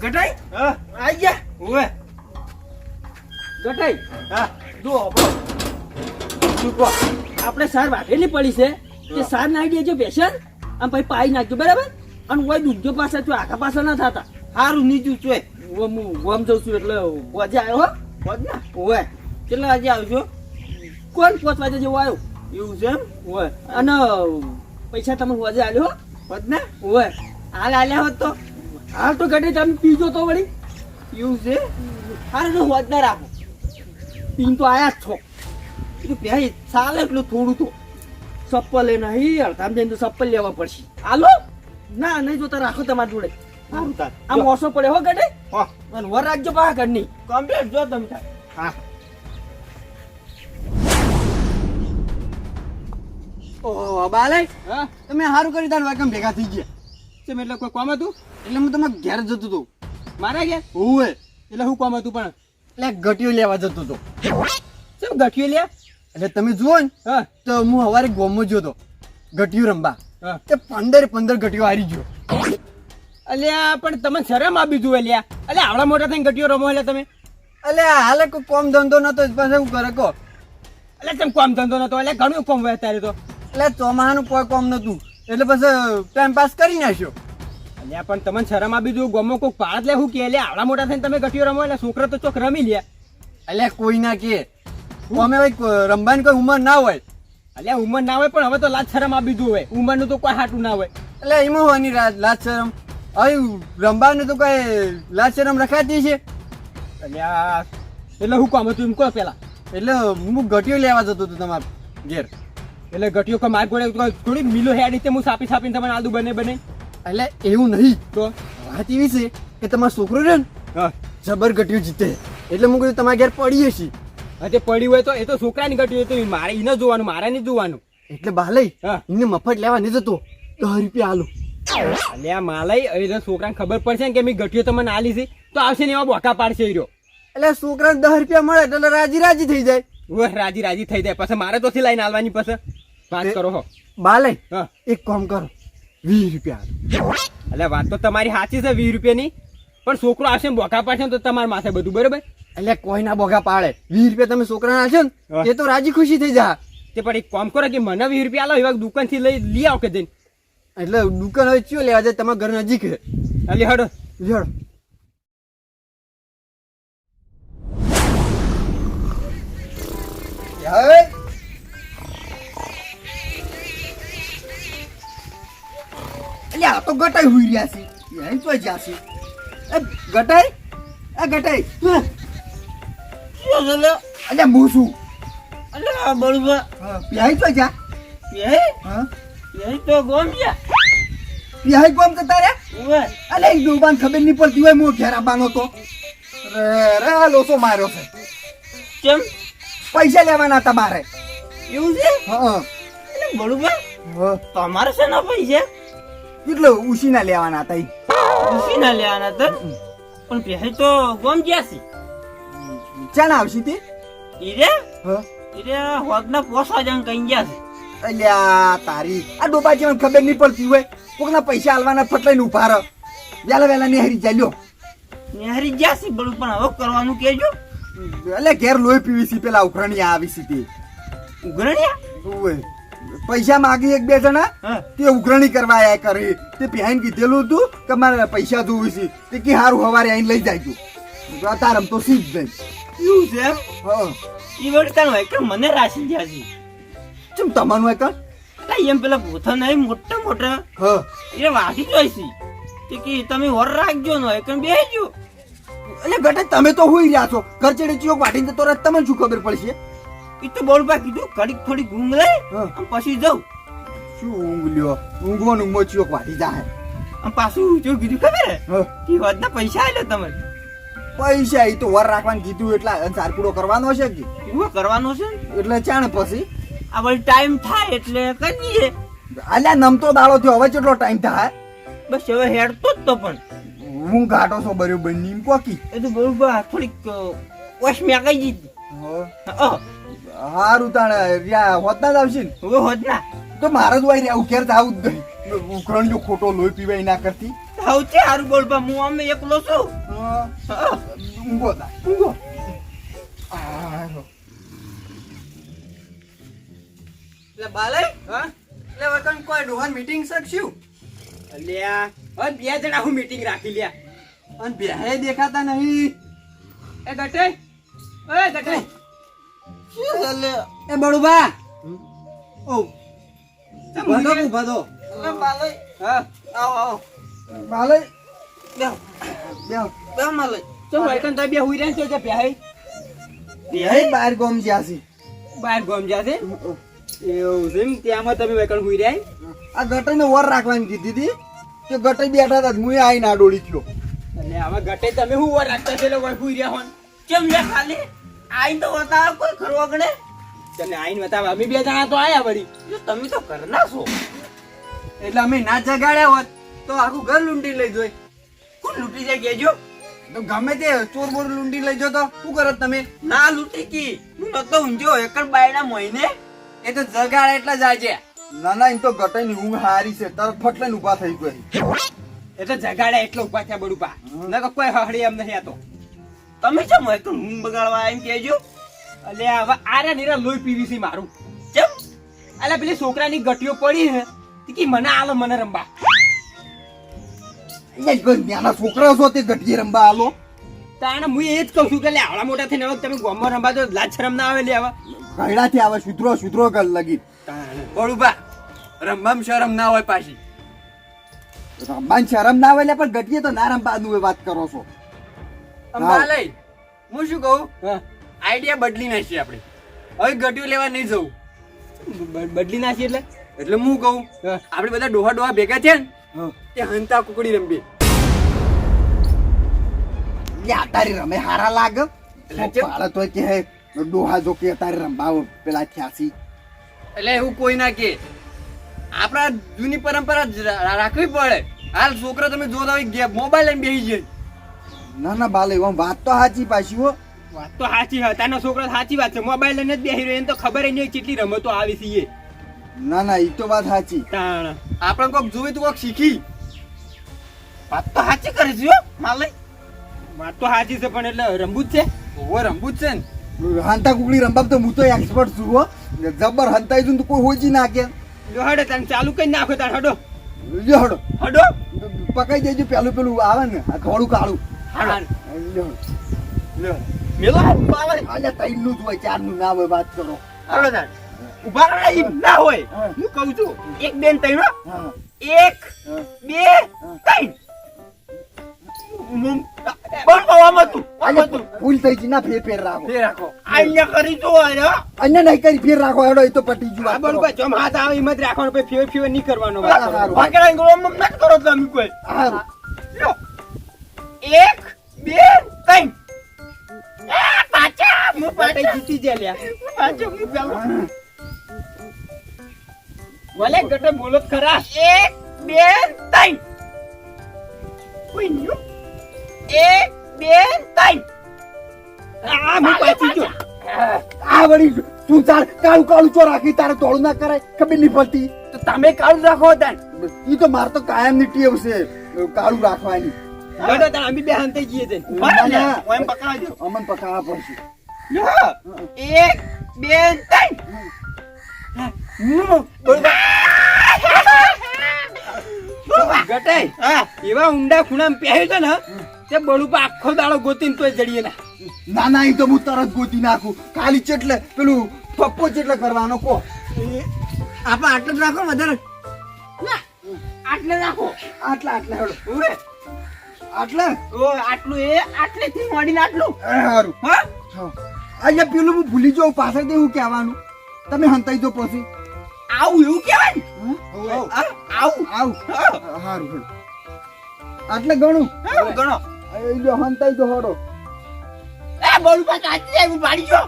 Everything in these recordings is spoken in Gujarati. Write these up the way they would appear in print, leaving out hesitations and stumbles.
ગટાઈ હા આઈ ગયા ઓવે ગટાઈ હા જો આપણે સાર વાટેલી પડી છે કે સાર નાખી દેજો બેસન અને પછી પાઈ નાખજો બરાબર અને ઓય દૂધજો પાછા તો આખા પાછા ના થતા સારું નીચું છે હું ગોમ જઉં છું એટલે આજે આવ્યો હો પદ ના ઓવે કેટલા વાગે આવશો કોણ 5 વાગે જેવો આવ્યો એવું છે એમ ઓવે અને પૈસા તમે વાજે આલ્યો પદ ના ઓવે હાલ આલ્યા હોત તો હાલ તો ઘટે તમે પીજો તો વળી એવું છે હાલ તો હોજ ના રાખો પીન તો આયા જ છો એ પહેરી ચાલે એટલું થોડું તો ચપ્પલ એ નહીં અડધામ જઈને તો ચપ્પલ લેવા પડશે હાલો ના નહીં જોતા રાખો તમારી જોડે સારું તાર આમ ઓછો પડે હો ગડે હા અને વર રાખજો બા ઘરની કમ્પ્લીટ જો તમે તાર હા ઓહો બાલે હા તમે સારું કરી તાર વાકમ ભેગા થઈ ગયા કેમ એટલે કોઈ કામ હતું એટલે હું તમારા ઘેર જતો હતો મારા ગયા હોવે એટલે શું કામ હતું પણ એટલે ઘટીઓ લેવા જતો હતો કેમ ગઠિયો લે એટલે તમે જુઓ ને હા તો હું સવારે ગોમમાં ગયો હતો ઘટીઓ રમવા હા તે 15 ઘટીઓ હારી ગયો અલ્યા પણ તમે શરમ આપી દીધું અલ્યા અલ્યા આવડા મોટા થઈને ગઠિયો રમો એટલે તમે એટલે હાલે કોઈ કોમ ધંધો નતો પછી હું કરે કહો એટલે તેમ કામ ધંધો નતો એટલે ઘણું કામ હોય અત્યારે તો એટલે ચોમાહાનું કોઈ કોમ નતું એટલે પછી ટાઈમ પાસ કરી નાખ્યો અલ્યા પણ તમને શરમ આપી દીધું ગમો કોઈક પાડ લે હું કે એટલે આવડા મોટા થઈને તમે ગઠિયો રમો એટલે છોકરા તો ચોક રમી લે એટલે કોઈ ના કે અમે ભાઈ રમવાની કોઈ ઉંમર ના હોય અલ્યા ઉંમર ના હોય પણ હવે તો લાજ શરમ આપી દીધું હોય ઉંમરનું તો કોઈ હાટું ના હોય એટલે એમાં હોવાની લાજ શરમ હવે રમવાનું તો કઈ લાજ શરમ રખાતી છે અલ્યા એટલે હું કામ હતું એમ કહો પેલા એટલે હું ઘટીઓ લેવા જતો હતો તમારા ઘેર એટલે ગઠિયો કો માર ગોળે થોડી મિલો હેડી તે હું સાપી સાપીને તમને આદુ બને બને એટલે એવું નહીં તો વાત એવી છે કે તમારો છોકરો રહ્યો ને હા જબર ઘટીઓ જીતે એટલે હું કીધું તમારા ઘેર પડીએ છીએ તે પડી હોય તો એ તો છોકરાની ગઠિયો હોય તો મારે એને જોવાનું મારે નહીં જોવાનું એટલે બાલય હા એને મફત લેવા નહીં જતો 10 રૂપિયા આલું અલ્યા માલય હવે છોકરાને ખબર પડશે ને કે મેં ગઠિયો તમને આલી છે તો આવશે ને એવા બોકા પાડશે એ રહ્યો એટલે છોકરાને 10 રૂપિયા મળે એટલે રાજી થઈ જાય ઓહ રાજી રાજી થઈ જાય પછી મારે તોથી લઈને આલવાની પછી વાત કરો હો બાલય હા એક કામ કરો 20 રૂપિયા એટલે વાત તો તમારી સાચી છે 20 રૂપિયાની પણ છોકરો આવશે ને બોકા પાડશે ને તો તમારા માથે બધું બરોબર એટલે કોઈ ના બોગા પાડે 20 રૂપિયા તમે છોકરાને આલશો ને હા. એ તો રાજી ખુશી થઈ જા તે પણ એક કામ કરો કે મને 20 રૂપિયા આલો એવા દુકાનથી લઈ આવો કે જઈને એટલે દુકાન હવે ચિયો લેવા જાય તમારા ઘર નજીક છે અલી હડો જોડો હવે એટલે આ તો ગટાઈ હુઈ રહ્યા છે અહીં તો જ્યાં છે એ ગટાઈ શું ચાલે અલ્યા હું છું અલ્યા બળવા પ્યાઈ તો જા યે હા યે તો ગોમ્યા પ્યાઈ કોમ કરતા રે ઓવે અલે એક દુકાન ખબર નહીં પડતી હોય મો ઘેર આવવાનો તો રે લોસો માર્યો છે કેમ પૈસા લેવાના હતા મારે એવું છે હા એટલે બળવા હા તમારે છે ના પૈસા કેટલો ઉસીના લેવાના હતા ઈ ઉસી ના લેવાના તો પણ પહેરી તો ગોમ ગયા છે ચાના આવશી તે ઈરે હા ઈરે હોદના પોસવા જણ કઈ ગયા છે અલ્યા તારી આ ડોબા જેવન ખબર નહીં પડતી હોય કોકના પૈસા આલવાના ફટલાઈને ઉભા રહો વેલા નેહરી ચાલ્યો નેહરી ગયા છે બળું પણ હવે કરવાનું કેજો એટલે ઘેર લોહી પીવી છે પેલા ઉખરણી આવી છે તે ઉઘરણ્યા ઓય પૈસા માગી એક બે જણા હા તે ઉઘરણી કરવા આયા કરે તે પહેન કીધેલું હતું કે મારે પૈસા જોવું છે તે કે હારું હવારે આઈને લઈ જાયજો તારમ તો સીધ જાય એવું છે એમ હા ઈ વળતા હોય કે મને રાશી ગયા છે ચમ તમારું એક એટલે એમ પેલા ભૂથા નહીં મોટા મોટા હા એ વાગી જાય છે તે કે તમે વર રાખજો ને કે બેસજો એટલે ગટે તમે તો હોઈ રહ્યા છો ઘર ચડે ચિયોક વાટીને તો રત તમને શું ખબર પડશે એ તો બોલબા કીધું ઘડીક થોડી ઊંઘ લે હા. અને પછી જાઉં શું ઊંઘ લ્યો ઊંઘવાનું ઊંઘમાં ચિયોક વાટી જાય અને પાછું જો કીધું ખબર હે હા કે વધના પૈસા આલ્યો તમે પૈસા એ તો વર રાખવાનું કીધું એટલે સારપુડો કરવાનો છે કે એવું કરવાનું છે ને એટલે ચાણ પછી આ વળી ટાઈમ થાય એટલે કરીએ અલ્યા નમતો દાડો થયો હવે કેટલો ટાઈમ થાય બસ હવે હેડતો જ તો પણ હું ઘાટો છો બરોબર નીમ કોકી એ તો બોલબા થોડીક વશ મેં કઈ દીધી હારું તાણે રિયા હોતના જ આવશે ને હવે હોદના તો મારે જ વાય રહ્યા ઉકેર જાવું જ નહીં ઉકરણ જો ખોટો લોહી પીવાય ના કરતી સૌથી સારું બોલ બા હું અમે એકલો છું ઊંઘો તા ઊંઘો એટલે બાલય હા એટલે વતન કોઈ ડોહાન મીટિંગ શકશું અલ્યા હવે બે જણા હું મીટિંગ રાખી લ્યા અને બે દેખાતા નહીં એ ગટે શું ચાલે એ બળુબા ઓ ઉભા દો બાલય હા આવો માલે બેહો બેહો બે માલય તો વતન તો બે હુઈ રહ્યા છે કે બેહી બહાર ગોમ જ્યાસી બહાર ગોમ જાશે એવું છે એમ ત્યાંમાં તમે વેકણ હુઈ રહ્યા આ ગટઈને વર રાખવાની કીધી હતી કે ગટઈ બેઠા હતા મુએ આઈને આ ડોળી થયો એટલે હવે ગટે તમે હું વાર રાખતા છે લોકો હુઈ રહ્યા હોન કેમ લે ખાલી આઈ તો બતાવ કોઈ ખરો ગણે તને આઈને બતાવ અમે બે જણા તો આયા વળી જો તમે તો કરના છો એટલે અમે ના જગાડ્યા હોત તો આખું ઘર લૂંટી લઈ જોય કોણ લૂંટી જાય કેજો તો ગમે તે ચોર બોર લૂંટી લઈ જો તો શું કરત તમે ના લૂંટી કી હું નતો ઊંજો એકર બાયના મહિને એ તો જગાડે એટલે જાજે ના ના એમ તો ગટઈની ઊંઘ હારી છે તરત ફટલે ઊભા થઈ ગઈ એટલે જગાડે એટલો ઉભા થયા બડુપા નકર કોઈ હહડી એમ નહીં આતો તમે કેમ હોય તો ઊંઘ બગાડવા એમ કહેજો અલે હવે આરે નીરા લોહી પીવી છે મારું કેમ અલે પેલી છોકરાની ગટીઓ પડી હે તી મને આલો મને રંબા એ નાના છોકરા છો તે ગટીએ રંબા આલો તાણે હું એ જ કહું છું કે લે આવડા મોટા થઈને હવે તમે ગોમમાં રંબા તો લાજ શરમ ના આવે લે હવે ગયડાથી આવે સુધરો કર લગી બળુબા રંબામ શરમ ના હોય પાછી રંબાન શરમ ના આવે લે પણ ગટીએ તો ના રંબાનું વાત કરો છો અંબાલય હું શું કહું આઈડિયા બદલી નાખીએ આપણે હવે ગટીઓ લેવા નહીં જવું બદલી નાખીએ એટલે હું કહું આપણે બધા ડોહા ભેગા છે ને તે હંતા કુકડી રમીએ યા તારી રમે હારા લાગ પાડે તો કે ડોહા જો કે તારી રંબાવ પેલા થયાસી એટલે એવું કોઈ ના કે આપણા જૂની પરંપરા રાખવી પડે હાલ છોકરા તમે જોતા હોય મોબાઈલ લઈને બેસી જાય ના બાલે વાત તો સાચી પાછી હો વાત તો સાચી હા તાનો છોકરો સાચી વાત છે મોબાઈલ લઈને જ બેસી રહ્યો એને તો ખબર નહીં કેટલી રમતો આવી છે એ ના એ તો વાત સાચી આપણે કોક જોવે તો કોક શીખી વાત તો સાચી કરી છે માલય વાત તો સાચી છે પણ એટલે રમવું જ છે ઓ રમવું જ છે ને હંતા કુકડી રંબાબ તો હું તો એક્સપર્ટ છું હો જબર હંતાઈ જું તો કોઈ હોજી નાખે હડો તને ચાલુ કઈ નાખો તાર હડો હડો હડો પકાઈ દેજો પેલું આવે ને આ થોડું કાળું મેલો બાવળ આલે તૈનનું જ હોય ચારનું ના હોય વાત કરો હડો તાર ઉભા રહે એમ ના હોય હું કહું છું 1 2 3 1 2 3 ભૂલ થઈ ગઈ ના ફેર રાખો અન્ય કરી જો અન્ય નહીં કરી ફેર રાખો હેડો એ તો પટી ગયું બરોબર જો હાથ આવે હિંમત રાખવાનો પછી ફેવર નહીં કરવાનો સારું. વાકેડા ગોમ મત કરો તમે કોઈ સારું 1 2 3 પાછા હું પાટે જીતી જાય પાછો હું પેલો ભલે ગટે બોલો ખરા 1 2 3 કોઈ ન્યુ 1 2 3 આ હું પાછી જો આ વળી તું ચાલ કાળું ચો રાખી તારે તોડું ના કરાય ખબર નહીં પડતી તો તમે કાળું રાખો તાન ઈ તો માર તો કાયમ ની ટેવ છે કાળું રાખવાની ગડો તાન અમે બે હંતે જઈએ છે ઓમ પકડાજો અમન પકાવા પડશે 1 2 3 ગટાઈ એવા ઊંડા ખૂણામાં પહેર્યો છે ને તે બળુપા આખો દાડો ગોતીને તોય જડીએ ના ના ઈ તો હું તરત ગોતી નાખું ખાલી ચેટલે પેલું પપ્પો ચેટલે કરવાનો કો આપણે આટલું જ રાખો વધારે ના આટલે રાખો આટલા હેડો ઓએ આટલા ઓ આટલું એ આટલેથી મોડીને આટલું સારું હા અહીંયા પેલું હું ભૂલી જાઉં પાછળ હું કહેવાનું તમે હંતાઈ દો પછી આવું એવું કહેવાય આવું સારું હેડો આટલે ગણું ગણો લ્યો હંતાઈ દો હડો એ બળુપા કાચી આવ્યું પાડી જો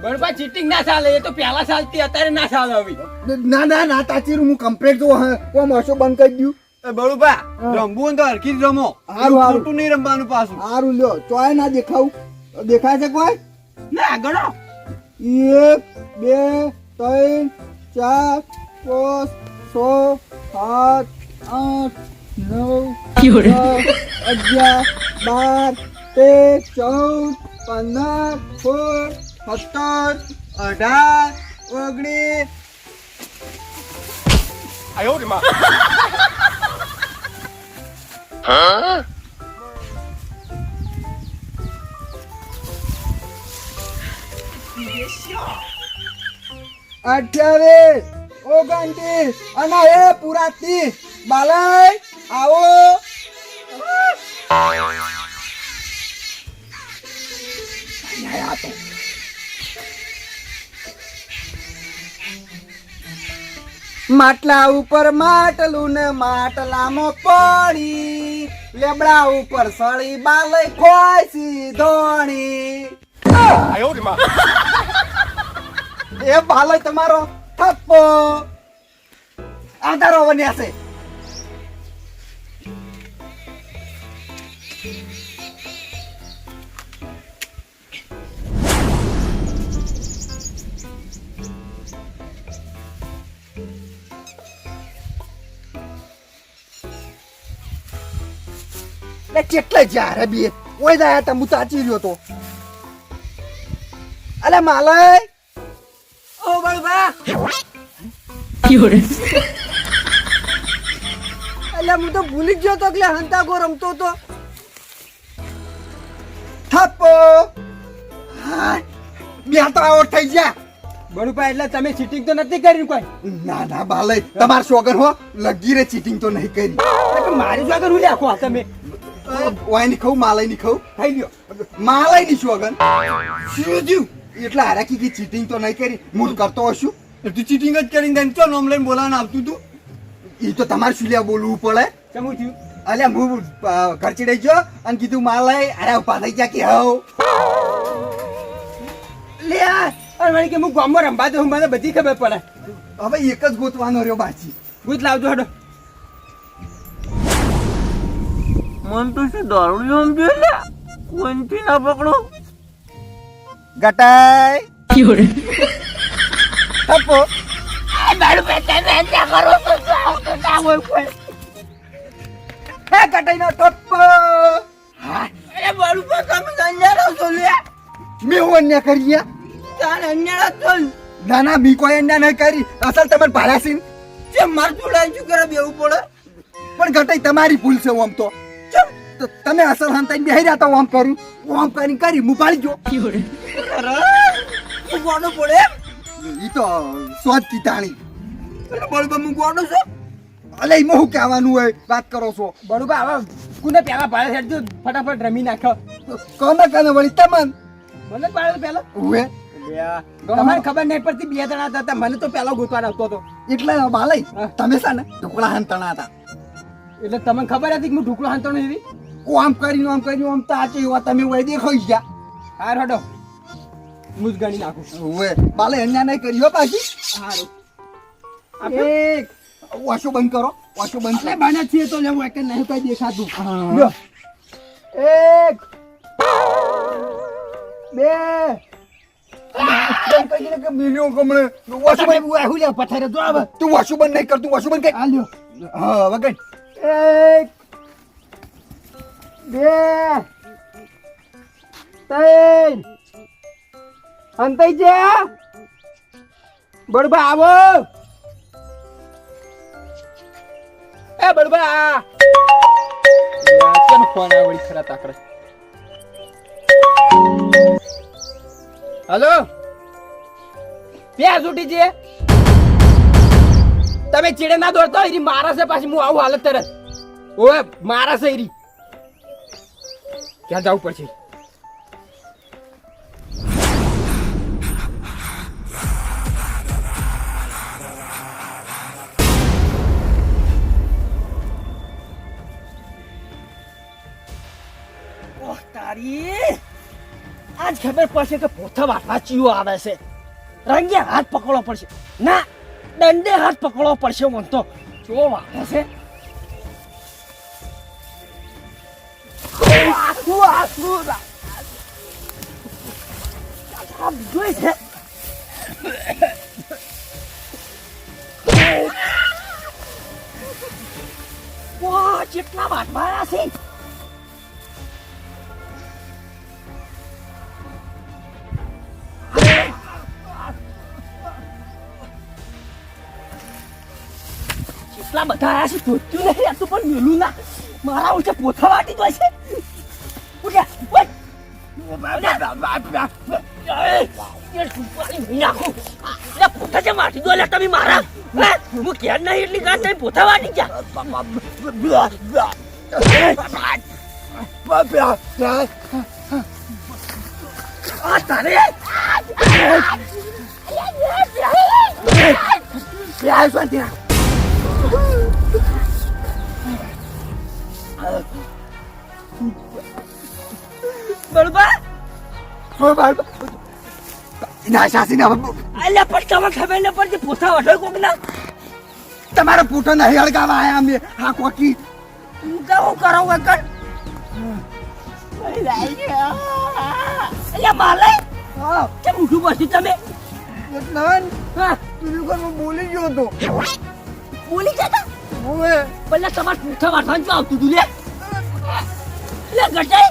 બળુપા ચીટિંગ ના ચાલે એ તો પહેલા ચાલતી અત્યારે ના ચાલે હવે ના તાચીરું હું કમ્પ્લેટ જો કોમ હશો બંધ કરી દઉં બળુપા રમવું તો હરખી જ રમો ખોટું નહીં રમવાનું પાછું સારું લ્યો ચોય ના દેખાવું દેખાય છે કોઈ ના ગણો 1 2 3 4 5 6 7 8 9 10 11 12 13 14 15 17 18 28 29 અને એ પૂરા 30 બાલય આવો માટલા ઉપર માટલું ને માટલામાં પડી લેબડા ઉપર સળી બાલય ખોસી ધોણી એ બાલય તમારો થપ્પો આધારો બન્યા છે કેટલા જ્યારે બે ઓય જાય તા હું તાચી રહ્યો તો અલે માલય ઓ બળબા અલે હું તો ભૂલી જ ગયો તો એટલે હંતાગો રમતો તો થપ્પો હા બે તો આઉટ થઈ ગયા બળુપા એટલે તમે ચીટિંગ તો નથી કરી કોઈ? ના ના બાલય તમાર સોગન હો લગી રે ચીટિંગ તો નહીં કરી મારી સોગન હું આખો તમે ઓય ની ખાવ માલય ની ખાવ થઈ ગયો માલય ની સોગન શું થયું એટલે હારાકી કી ચીટિંગ તો નહીં કરી હું કરતો હશું તું ચીટિંગ જ કરીને તને ચો નામ લઈને બોલાવવાનું આવતું તું એ તો તમારે શું લ્યા બોલવું પડે કેમ થયું? અલ્યા હું ઘર ચડી ગયો અને કીધું માલય અરે ઉભા થઈ ગયા કે હવ લે અરે મને કે હું ગામમાં રમવા દઉં મને બધી ખબર પડે. હવે એક જ ગોતવાનો રહ્યો બાજી ગુજ લાવજો હડો. મન તો શું દારૂ સમજે લે કોઈથી ના પકડો ગટાઈ થપ્પો દારૂ પેટા પેટા કરો તો ના હોય કોઈ હે ગટાઈ નો થપ્પો અરે બાળુ પર તમે અંજારો છો લે મે હું અન્ય કરીયા તાર અંજારો છો ના ના મી કોઈ અન્ય નહીં કરી અસલ તમને ભારાસીન જે માર જોડાઈ શું કરે બેવું પડે પણ ગટાઈ તમારી ભૂલ છે ઓમ તો તમે અસલ હંતાઈને બેહી રહ્યા તો ઓમ કર્યું ઓમ કરી હું પાડી ગયો અરે ગોડો પડે ઈ તો સ્વાદ તીતાણી અરે બાળુ પર હું ગોડો છો અલે ઈ હું કહેવાનું હોય વાત કરો છો બળુબા આવા કોને પેલા પાડે હેડજો ફટાફટ રમી નાખો. કોને વળી તમન મને પાડે પેલા ઉવે તમારે ખબર નહીં પડતી બે જણા હતા મને તો પેલો ગોતવા આવતો હતો એટલે બાલય તમે છે ને ઢોકળા હંતણા હતા એટલે તમને ખબર હતી કે હું ઢુકડો હાંતો નહીં. આમ કરીને આમ તાચે એવા તમે હોય દેખાઈ ગયા હાર હડો હું જ ગણી નાખું. ઉવે બાલય અન્યા નહીં કર્યો બાકી હારું એક વાશો બંધ કરો વાશો બંધ એટલે બને છીએ તો લેવું કે નહીં કઈ દેખાતું. લ્યો. એક બે બંધ કરી દે કે મિલિયો કમણે વાશો બંધ હું લે પથારે તો આવે તું વાશો બંધ નહીં કરતું વાશો બંધ કર આ લ્યો. હા વગર એક બે ત્રણ અંતઈ જા બળબા આવો એ બળબા કેમ ફોન આવે વળી ખરા તાકડે. હલો પ્યા છૂટી છે તમે ચીડે ના દોડતો એરી મારા છે પાછી હું આવું હાલત તરત ઓએ મારા છે એરી ક્યાં જવું પડશે. ઓહ તારી આજ ખબર પડશે કે પોથા વાટવા ચીયો આવે છે. રંગે હાથ પકડવો પડશે ના દંડે હાથ પકડવો પડશે મને તો જો વાગે છે. જોઈ છે વાહ કેટલા વાટવાળા છે કેટલા બધા આયા છે જોત્યું નહીં આ તો પણ મેલું ના મારા ઉલટે પોથા વાટી દો છે ઉઠ્યા પોતા છે વાટી દો એટલે તમે મારા હું ક્યાં નહીં એટલી ગાંઠ નહીં પોતા વાટી ગયા તારે બરોબર ના શાસી ના અલ્યા પણ તમે ખબર ન પડતી પોતા વઢો કોક ના તમારો પૂઠો નહીં હળગાવા આયા અમે હા કોકી હું કરો વગર અલ્યા માલે કેમ ઉઠું બસી તમે હા બોલી ગયો હતો બોલી જતા હવે પેલા તમારે પૂઠા વાટવાનું આવતું હતું લે ગટાઈ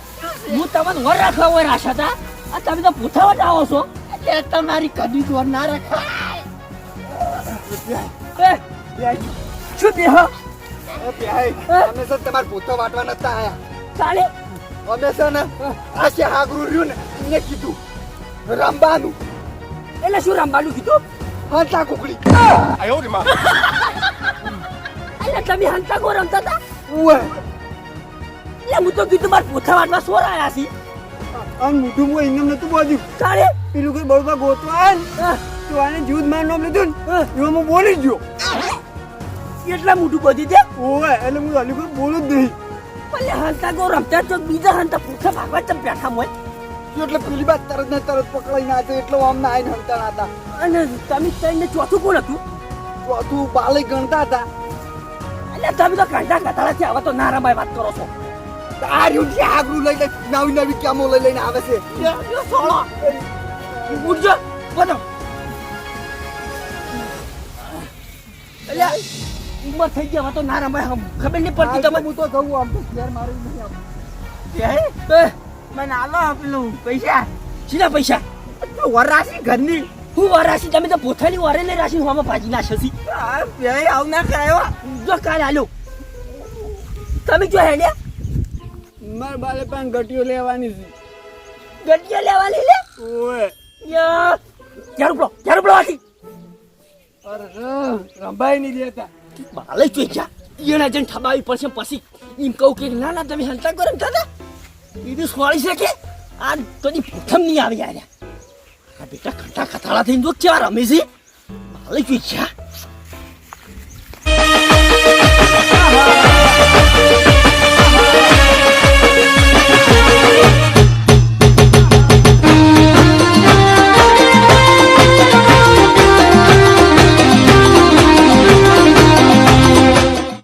હું તમને વર રાખવા હોય રાશા હતા આ તમે તો પૂઠા વટાવો છો એટલે તમારી કદી જોર ના રખાય શું દેહ અમે સર તમારા પોતા વાટવા નતા આયા ચાલે અમે છે ને આ છે હાગરું રહ્યું ને એને કીધું રંબાનું એટલે શું રમવાનું કીધું હંતા કુકડી એટલે તમે હંતા કો રમતા હતા ઉવે એટલે હું તો કીધું મારે પોથા વાટવા સોર આયા છી આમ મોઢું હું એમને નતું બાજુ ચાલે પેલું કોઈ બળવા ગોતવા તો આને જૂદ માર નામ લીધું ને એમાં હું બોલી ગયો એટલા મોટું બધી દે ઓવે એટલે હું હાલી કોઈ બોલું જ નહીં એટલે હંતા કો રમતા તો બીજા હંતા પોથા ભાગવા ચમ બેઠા હોય એટલે પેલી બાદ તરત ને તરત પકડાઈ ના હતો એટલે આમ ના આવીને હંતા હતા અને તમે તઈને ચોથું કોણ હતું ચોથું બાલે ગણતા હતા એટલે તમે તો કાંટા કતાળાથી આવા તો ના રમાય વાત કરો છો આ રહ્યું છે આગળ લઈને નવી નવી કેમો લઈને આવે છે સોળો ઉઠજો બધો એટલે ઉંમર થઈ ગયા હવે તો ના રમાય ખબર નહીં પડતી તમે હું તો જવું આમ તો શેર મારું નહીં આમ મને આલો પેલું પૈસા સીધા પૈસા વરાસી ઘરની હું વરાસી તમે તો પોતાની વરે લઈ રાશી હોમાં ભાજી નાખ્યો છી આવ ના કરાયો જો કાલે આલો તમે જો હેડ્યા માર બાલે પણ ગટીઓ લેવાની છે ગટિયા લેવાની લે ઓએ યા ક્યારે ઉપડો વાથી અરે રંભાઈ નહીં દેતા બાલે જોઈ જા એના જણ ઠબાવી પડશે પછી એમ કહું કે ના ના તમે હલતા કરો એમ થતા બીજું સોળી શકે આ તો પ્રથમ નહીં આવી યાર આ બેટા ખટા ખતાળા થઈને જો કેવા રમે છે બાલે જોઈ જા